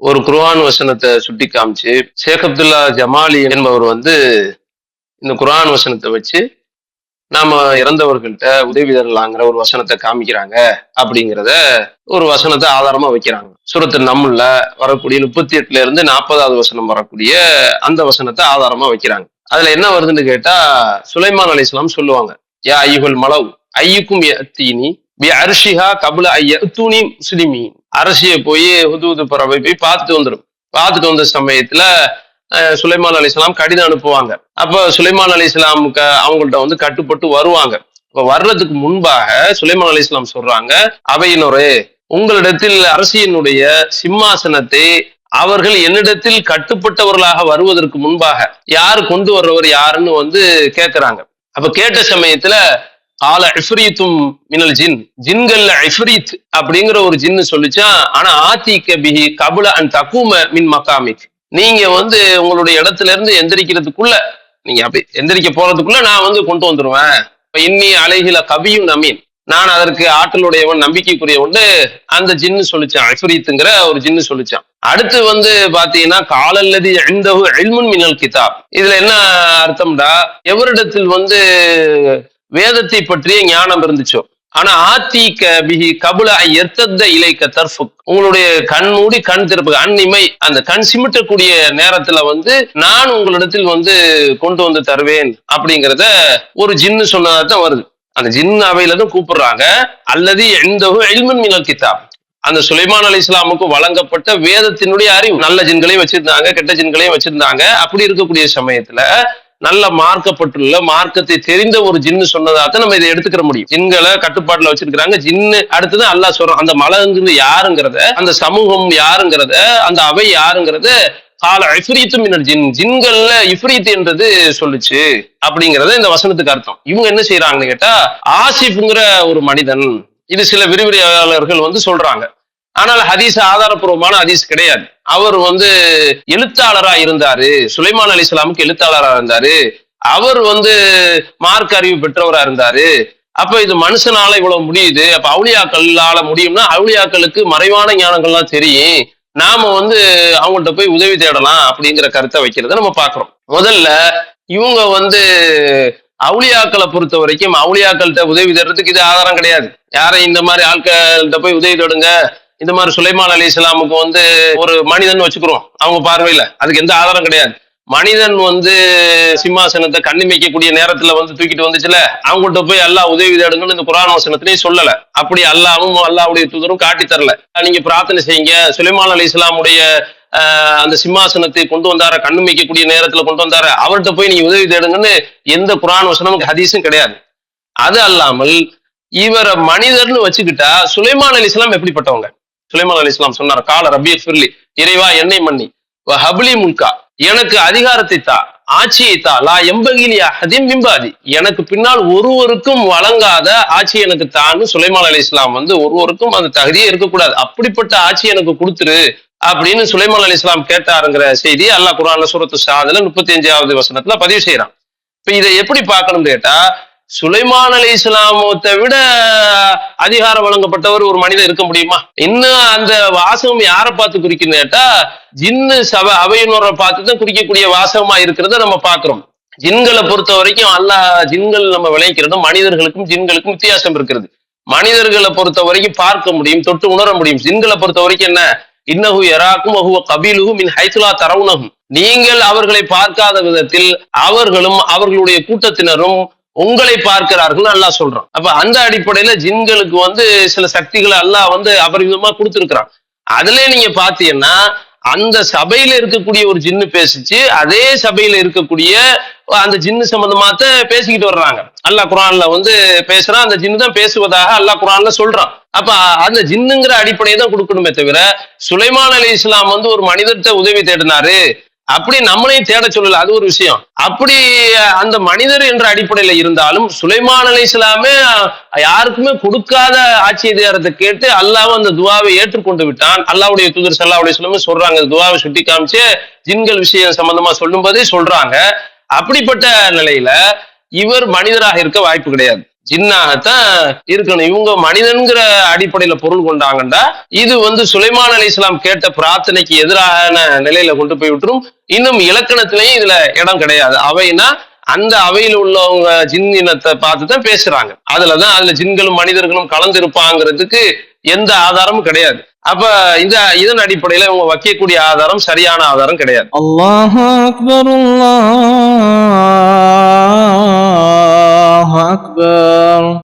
ஒரு குர்ஆன் வசனத்தை சுட்டி காமிச்சு ஷேக் அப்துல்லா ஜமாலி என்பவர் இந்த குர்ஆன் வசனத்தை வச்சு நாம இறந்தவர்கள்ட்ட உதவி தரலாங்கிற ஒரு வசனத்தை காமிக்கிறாங்க அப்படிங்கிறத ஒரு வசனத்தை ஆதாரமா வைக்கிறாங்க. சூரத்து நம்ல வரக்கூடிய 38 இருந்து 40வது வசனம் வரக்கூடிய அந்த வசனத்தை ஆதாரமா வைக்கிறாங்க. அதுல என்ன வருதுன்னு கேட்டா, சுலைமான் அலைஹிஸ்ஸலாம் சொல்லுவாங்க, யா ஐயுல் மலவ் ஐயுக்கும் யத்தீனி பி அர்ஷிஹா கப்ல ஐயத்தூனி முஸ்லிமீன். அரசியை போய் ஹுதூது பறவை போய் பார்த்துட்டு வந்த சமயத்துல சுலைமான் அலைஹிஸ்ஸலாம் கடிதம் அனுப்புவாங்க. அப்ப சுலைமான் அலைஹிஸ்ஸலாமுக்கு அவங்கள்ட்ட கட்டுப்பட்டு வருவாங்க. இப்ப வர்றதுக்கு முன்பாக சுலைமான் அலைஹிஸ்ஸலாம் சொல்றாங்க, அவையினரே, உங்களிடத்தில் அரசியனுடைய சிம்மாசனத்தை அவர்கள் என்னிடத்தில் கட்டுப்பட்டவர்களாக வருவதற்கு முன்பாக யாரு கொண்டு வர்றவர் யாருன்னு கேட்கிறாங்க. அப்ப கேட்ட சமயத்துல ஆல இஃப்ரீத்தும் மினல் ஜின், ஜின்கள்ல இஃப்ரீத் அப்படிங்கிற ஒரு ஜின்னு சொல்லிச்சா, ஆனா ஆத்திக பிஹி கபுல அன் தகும மின் மகாமிக், நீங்க உங்களுடைய இடத்துல இருந்து எந்திரிக்கிறதுக்குள்ள, நீங்க அப்படி எந்திரிக்க போறதுக்குள்ள நான் கொண்டு வந்துருவேன். இன்னி அலைகில கவியும் நமீன், நான் அதற்கு ஆற்றலுடையவன், நம்பிக்கைக்குரியவன் அந்த ஜின்னு சொல்லிச்சான். இஃப்ரீத்துங்கிற ஒரு ஜின்னு சொல்லிச்சான். அடுத்து பாத்தீங்கன்னா காலல்லதி இந்தஹு இல்முன் மினல் கிதாப், இதுல என்ன அர்த்தம்டா, எவரிடத்தில் வேதத்தை பற்றிய ஞானம் இருந்துச்சோ, ஆனா ஆத்திக பிஹி கபுல எர்த்தத்த இலைக்க தர்ஃபுக், உங்களுடைய கண் மூடி கண் திறப்பு, அந்நிமை, அந்த கண் சிமிட்டக்கூடிய நேரத்துல நான் உங்களிடத்தில் கொண்டு வந்து தருவேன் அப்படிங்கிறத ஒரு ஜின்னு சொன்னதான் வருது. அந்த ஜின் அவையில தான் கூப்பிடுறாங்க. அல்லது இந்தஹு இல்முன் மினல் கிதாப், அந்த சுலைமான் அலைஹிஸ்ஸலாமுக்கு வழங்கப்பட்ட வேதத்தினுடைய அறிவு. நல்ல ஜின்களையும் வச்சிருந்தாங்க, கெட்ட ஜின்களையும் வச்சிருந்தாங்க. அப்படி இருக்கக்கூடிய சமயத்துல நல்ல மார்க்கப்பட்டுள்ள மார்க்கத்தை தெரிந்த ஒரு ஜின்னு சொன்னதாக நம்ம இதை எடுத்துக்கிற முடியும். ஜின்களை கட்டுப்பாட்டுல வச்சிருக்கிறாங்க. ஜின்னு அடுத்தது அல்லாஹ் சொல்றோம், அந்த மலங்கிறது யாருங்கிறத, அந்த சமூகம் யாருங்கிறத, அந்த அவை யாருங்கிறத கால இஃப்ரீத்து மினல் ஜின், ஜின்கள்ல இஃப்ரீத் என்றது சொல்லுச்சு அப்படிங்கறத இந்த வசனத்துக்கு அர்த்தம். இவங்க என்ன செய்யறாங்கன்னு கேட்டா, ஆசிஃப்ங்கிற ஒரு மனிதன், இது சில விரிவுரையாளர்கள் சொல்றாங்க. ஆனால் ஹதீஸ் ஆதாரப்பூர்வமான ஹதீஸ் கிடையாது. அவர் எழுத்தாளரா இருந்தாரு, சுலைமான் அலைஹிஸ்ஸலாமுக்கு எழுத்தாளரா இருந்தாரு. அவர் மார்க் அறிவு பெற்றவரா இருந்தாரு. அப்ப இது மனுஷனால இவ்வளவு முடியுது, அப்ப அவுலியாக்களால முடியும்னா அவுலியாக்களுக்கு மறைவான ஞானங்கள்லாம் தெரியும், நாம அவங்கள்ட்ட போய் உதவி தேடலாம் அப்படிங்கிற கருத்தை வைக்கிறத நம்ம பாக்குறோம். முதல்ல இவங்க அவுலியாக்களை பொறுத்த வரைக்கும் அவுலியாக்கள்கிட்ட உதவி தேடுறதுக்கு இது ஆதாரம் கிடையாது. யாரை இந்த மாதிரி ஆட்கள்கிட்ட போய் உதவி தேடுங்க, இந்த மாதிரி சுலைமான் அலைஹிஸ்ஸலாமுக்கு ஒரு மனிதன் வச்சுக்கிறோம் அவங்க பார்வையில, அதுக்கு எந்த ஆதாரம் கிடையாது. மனிதன் சிம்மாசனத்தை கண்ணிமைக்கக்கூடிய நேரத்துல தூக்கிட்டு வந்துச்சுல, அவங்கள்ட்ட போய் அல்லாஹ் உதவி தேடுங்கன்னு இந்த குர்ஆன் வசனத்திலேயே சொல்லல. அப்படி அல்லாஹ்வும் அல்லாஹ்வுடைய தூதரும் காட்டி தரல. நீங்க பிரார்த்தனை செய்யுங்க, சுலைமான் அலைஹிஸ்ஸலாமுடைய அந்த சிம்மாசனத்தை கொண்டு வந்தார, கண்ணிமைக்கக்கூடிய நேரத்துல கொண்டு வந்தார, அவர்கிட்ட போய் நீங்க உதவி தேடுங்கன்னு எந்த குர்ஆன் வசனமும் ஹதீஸும் கிடையாது. அது அல்லாமல் இவரை மனிதர்னு வச்சுக்கிட்டா சுலைமான் அலைஹிஸ்ஸலாம் எப்படிப்பட்டவங்க? சுலைமான் அலைஹிஸ்ஸலாம் சொன்னார், கால ரப்பி ஃபிர்லி, இறைவா என்னை மன்னி, ஹப்லி முல்கா, எனக்கு அதிகாரத்தை தா, ஆட்சியை தா, லா எம்பகிலி அஹதின் மின் பாதி, எனக்கு பின்னால் ஒருவருக்கும் வழங்காத ஆட்சி எனக்கு தான்னு சுலைமான் அலைஹிஸ்ஸலாம் ஒருவருக்கும் அந்த தகுதியே இருக்கக்கூடாது, அப்படிப்பட்ட ஆட்சி எனக்கு கொடுத்துரு அப்படின்னு சுலைமான் அலைஹிஸ்ஸலாம் கேட்டாருங்கிற செய்தி அல்லாஹ் குர்ஆன்ல சூரத்து ஷாதுல 35வது வசனத்துல பதிவு செய்யறான். இப்ப இதை எப்படி பார்க்கணும்னு கேட்டா, சுலைமான் அலைஹிஸ்ஸலாமத்தை விட அதிகாரம் வழங்கப்பட்டவர் ஒரு மனிதன் இருக்க முடியுமா? இன்னும் அந்த வாசகம் யாரை பார்த்து குறிக்குன்னு கேட்டா, ஜின்னு சபை அவையினரை பார்த்துதான் குறிக்கக்கூடிய வாசகமா இருக்கிறத நம்ம பாக்குறோம். ஜின்களை பொறுத்த வரைக்கும் அல்லாஹ் ஜின்கள் நம்ம விளைக்கிறதும் மனிதர்களுக்கும் ஜின்களுக்கும் வித்தியாசம் இருக்கிறது. மனிதர்களை பொறுத்த வரைக்கும் பார்க்க முடியும், தொட்டு உணர முடியும். ஜின்களை பொறுத்த வரைக்கும் என்ன, இன்னஹு யராக்கும் வஹுவ கபீலுஹு மின் ஹைத்து லா தரவுனஹும், நீங்கள் அவர்களை பார்க்காத விதத்தில் அவர்களும் அவர்களுடைய கூட்டத்தினரும் உங்களை பார்க்கிறார்கள் அல்லாஹ் சொல்றான். அப்ப அந்த அடிப்படையில ஜின்களுக்கு சில சக்திகளை அல்லாஹ் அபரிவிதமா கொடுத்திருக்கிறான். அதுல நீங்க பாத்தீங்கன்னா அந்த சபையில இருக்கக்கூடிய ஒரு ஜின்னு பேசிச்சு, அதே சபையில இருக்கக்கூடிய அந்த ஜின்னு சம்பந்தமாத்த பேசிக்கிட்டு வர்றாங்க. அல்லாஹ் குர்ஆன்ல பேசுறான், அந்த ஜின்னு தான் பேசுவதாக அல்லாஹ் குர்ஆன்ல சொல்றான். அப்ப அந்த ஜின்னுங்கிற அடிப்படையை தான் கொடுக்கணுமே தவிர, சுலைமான் அலைஹிஸ்ஸலாம் ஒரு மனிதர்கிட்ட உதவி தேடினாரு அப்படி நம்மளையும் தேட சொல்லல, அது ஒரு விஷயம். அப்படி அந்த மனிதர் என்ற அடிப்படையில இருந்தாலும் சுலைமான் அலைஹிஸ்ஸலாமே யாருக்குமே கொடுக்காத ஆட்சி அதிகாரத்தை கேட்டு அல்லாஹ் அந்த துவாவை ஏற்றுக்கொண்டு விட்டான். அல்லாஹ்வுடைய தூதர் ஸல்லல்லாஹு அலைஹி வஸல்லம் சொல்றாங்க, துவாவை சுட்டி காமிச்சு ஜின்கள் விஷயம் சம்பந்தமா சொல்லும் போதே சொல்றாங்க. அப்படிப்பட்ட நிலையில இவர் மனிதராக இருக்க வாய்ப்பு கிடையாது. ஜின்னாகத்தான் இருக்கணும். இவங்க மனிதன்கிற அடிப்படையில பொருள் கொண்டாங்கண்டா இது சுலைமான் அலைஹிஸ்ஸலாம் கேட்ட பிரார்த்தனைக்கு எதிரான நிலையில கொண்டு போய் விட்டுரும். இன்னும் இலக்கணத்திலையும் இதுல இடம் கிடையாது. அவைனா அந்த அவையில் உள்ளவங்க ஜின் இனத்தை பார்த்துதான் பேசுறாங்க. அதுல ஜின்களும் மனிதர்களும் கலந்து இருப்பாங்கிறதுக்கு எந்த ஆதாரமும் கிடையாது. அப்ப இதன் அடிப்படையில இவங்க வைக்கக்கூடிய ஆதாரம் சரியான ஆதாரம் கிடையாது. அல்லாஹு அக்பர், அல்லாஹு அக்பர்.